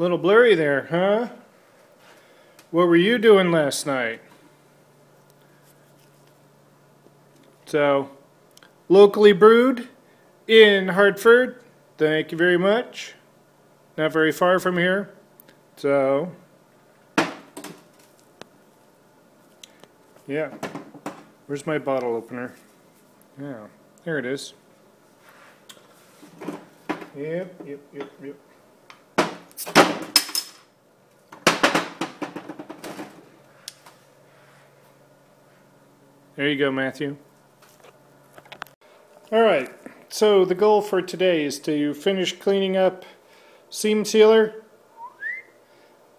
A little blurry there, huh? What were you doing last night? So, locally brewed in Hartford. Thank you very much. Not very far from here. So, yeah. Where's my bottle opener? Yeah, there it is. Yep. There you go, Matthew. Alright, so the goal for today is to finish cleaning up seam sealer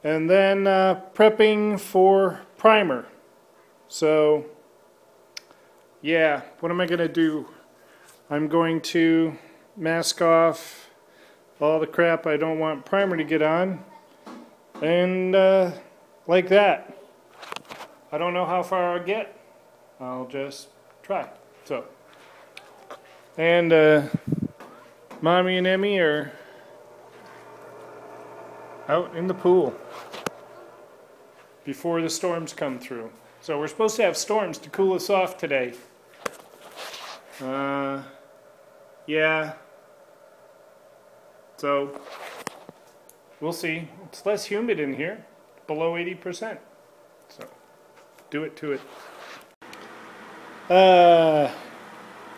and then prepping for primer. So, yeah, what am I going to do? I'm going to mask off all the crap I don't want primer to get on, and like that. I don't know how far I'll get. I'll just try. So, and Mommy and Emmy are out in the pool before the storms come through. So we're supposed to have storms to cool us off today. Yeah. So we'll see. It's less humid in here, below 80%. So do it to it.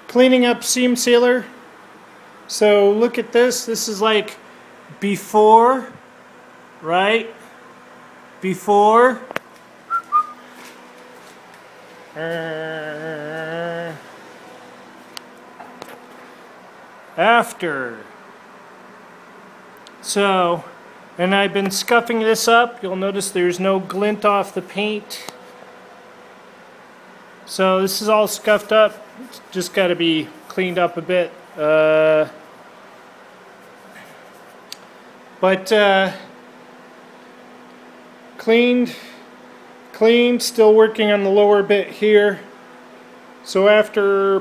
Cleaning up seam sealer. So look at this. This is like before, right? Before. After. So, and I've been scuffing this up. You'll notice there's no glint off the paint. So this is all scuffed up. It's just got to be cleaned up a bit. Cleaned, still working on the lower bit here. So after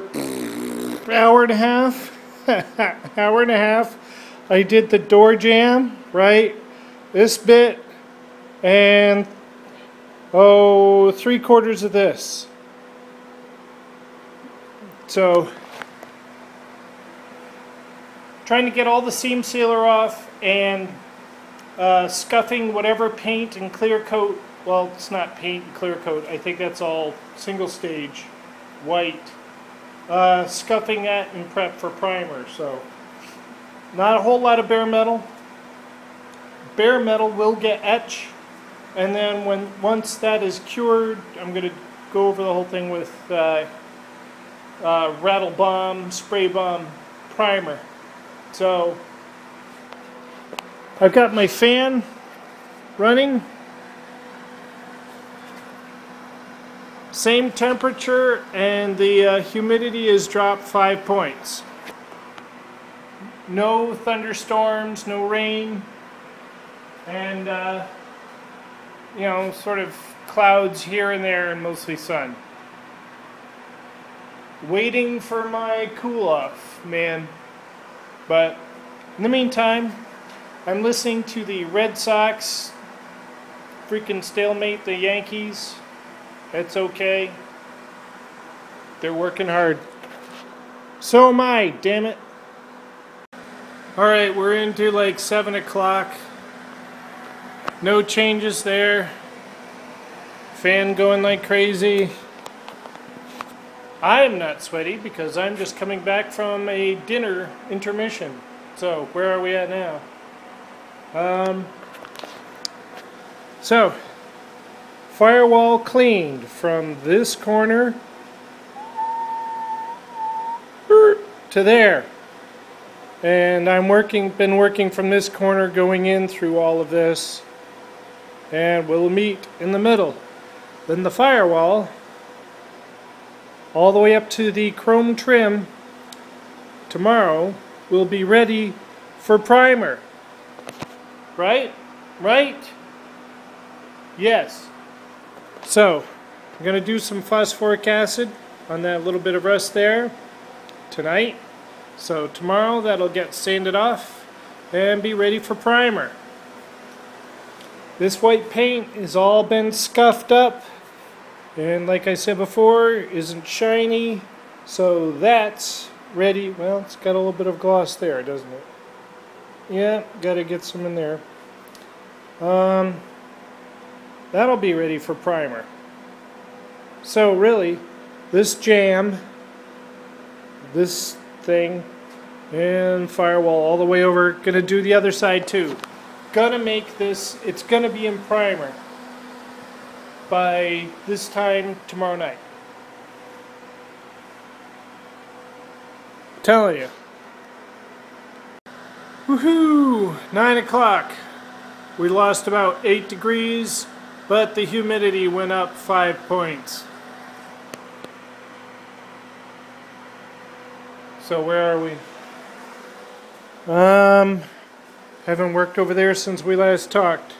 hour and a half, I did the door jamb, right? This bit, and 3/4 of this. So, trying to get all the seam sealer off and scuffing whatever paint and clear coat. Well, it's not paint and clear coat. I think that's all single stage white. Scuffing that and prep for primer. So, not a whole lot of bare metal. Bare metal will get etch, and then once that is cured, I'm going to go over the whole thing with rattle bomb, spray bomb, primer. So I've got my fan running. Same temperature, and the humidity is dropped 5 points. No thunderstorms, no rain, and you know, sort of clouds here and there, and mostly sun. Waiting for my cool off, man. But in the meantime, I'm listening to the Red Sox freaking stalemate the Yankees. It's okay. They're working hard. So am I, damn it. Alright, we're into like 7 o'clock. No changes there. Fan going like crazy. I'm not sweaty because I'm just coming back from a dinner intermission. So, where are we at now? So, firewall cleaned from this corner to there. And I'm been working from this corner going in through all of this. And we'll meet in the middle. Then the firewall, all the way up to the chrome trim, tomorrow will be ready for primer. Right? Right? Yes. So, I'm going to do some phosphoric acid on that little bit of rust there tonight. So tomorrow that'll get sanded off and be ready for primer. This white paint has all been scuffed up, and like I said before, isn't shiny, so that's ready. Well, it's got a little bit of gloss there, doesn't it? Yeah, gotta get some in there. That'll be ready for primer. So really, this jam, this thing, and firewall all the way over, gonna do the other side too. Gonna make this, it's gonna be in primer by this time tomorrow night. Telling you. Woohoo! 9 o'clock. We lost about 8 degrees, but the humidity went up 5 points. So where are we? Haven't worked over there since we last talked.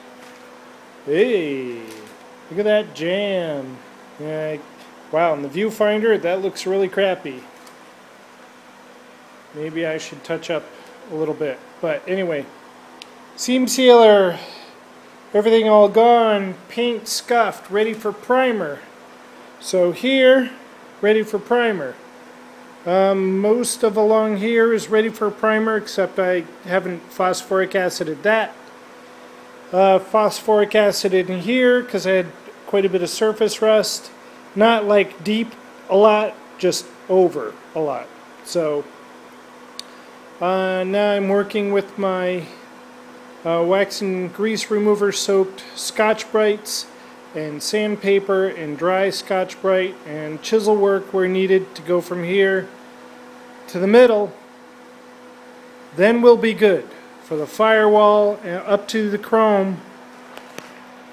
Hey, look at that jam. Yeah, wow, in the viewfinder, that looks really crappy. Maybe I should touch up a little bit. But anyway, seam sealer, everything all gone, paint scuffed, ready for primer. So here, ready for primer. Most of along here is ready for primer, except I haven't phosphoric acided that. Phosphoric acid in here because I had quite a bit of surface rust. Not like deep a lot, just over a lot. So now I'm working with my wax and grease remover soaked Scotch-Brites and sandpaper and dry Scotch-Brite and chisel work where needed to go from here to the middle. Then we'll be good for the firewall and up to the chrome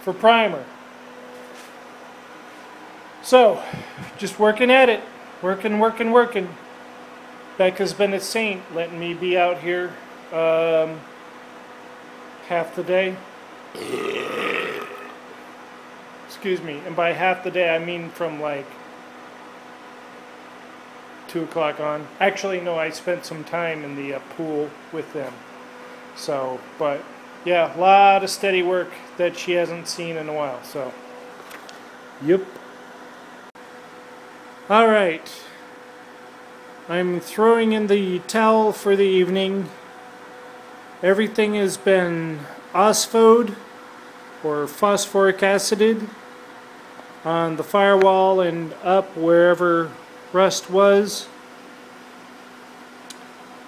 for primer. So, just working at it. Working. Becca's been a saint letting me be out here half the day. Excuse me, and by half the day I mean from like 2 o'clock on. Actually, no, I spent some time in the pool with them. So, but yeah, a lot of steady work that she hasn't seen in a while. So, yep. All right. I'm throwing in the towel for the evening. Everything has been phosphoed or phosphoric acided on the firewall and up wherever rust was.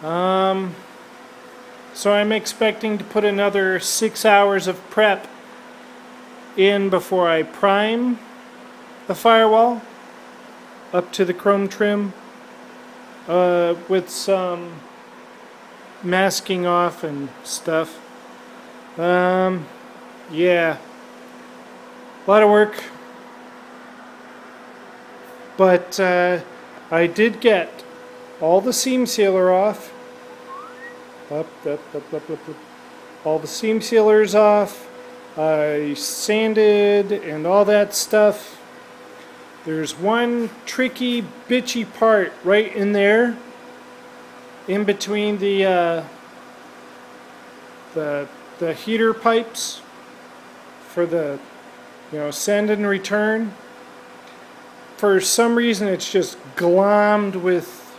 So I'm expecting to put another 6 hours of prep in before I prime the firewall up to the chrome trim with some masking off and stuff. Yeah, a lot of work. But I did get all the seam sealer off. Up. All the seam sealers off. I sanded and all that stuff. There's one tricky, bitchy part right in there, in between the heater pipes for the send and return. For some reason it's just glommed with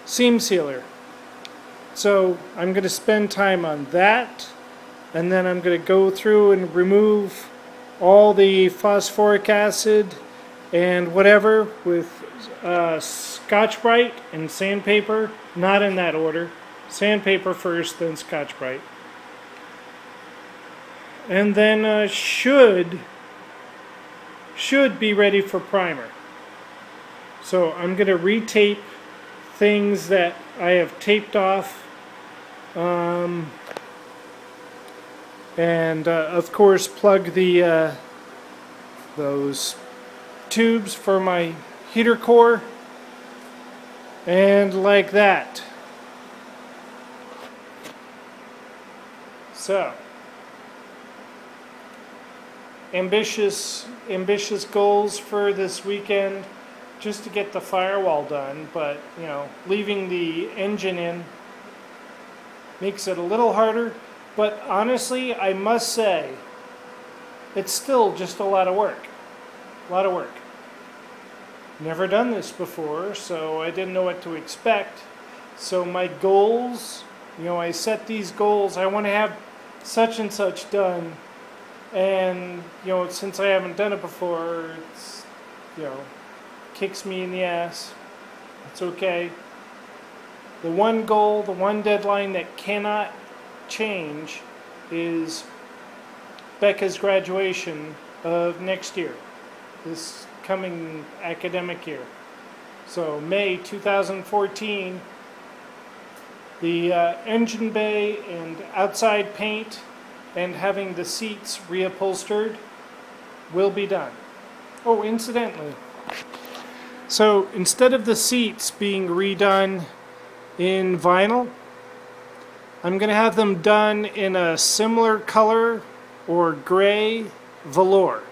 seam sealer. So I'm going to spend time on that, and then I'm going to go through and remove all the phosphoric acid and whatever with Scotch-Brite and sandpaper, not in that order. Sandpaper first, then Scotch-Brite. And then should be ready for primer. So I'm going to retape things that I have taped off, and of course plug the those tubes for my heater core, and like that. So ambitious goals for this weekend, just to get the firewall done, but leaving the engine in makes it a little harder. But honestly, I must say, it's still just a lot of work. A lot of work. Never done this before, so I didn't know what to expect. So my goals, I set these goals. I want to have such and such done. And, since I haven't done it before, it's, kicks me in the ass. It's okay. The one goal, the one deadline that cannot change is Becca's graduation of next year, this coming academic year. So May 2014, the engine bay and outside paint and having the seats reupholstered will be done. Oh, incidentally, so instead of the seats being redone in vinyl, I'm going to have them done in a similar color or gray velour.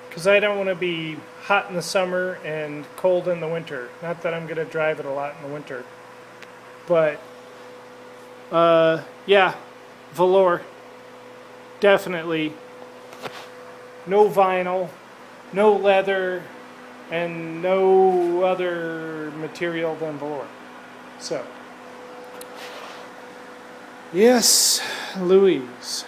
Because I don't want to be hot in the summer and cold in the winter. Not that I'm going to drive it a lot in the winter. But, yeah, velour. Definitely. No vinyl, no leather, and no other material than velour. So, yes, Louise.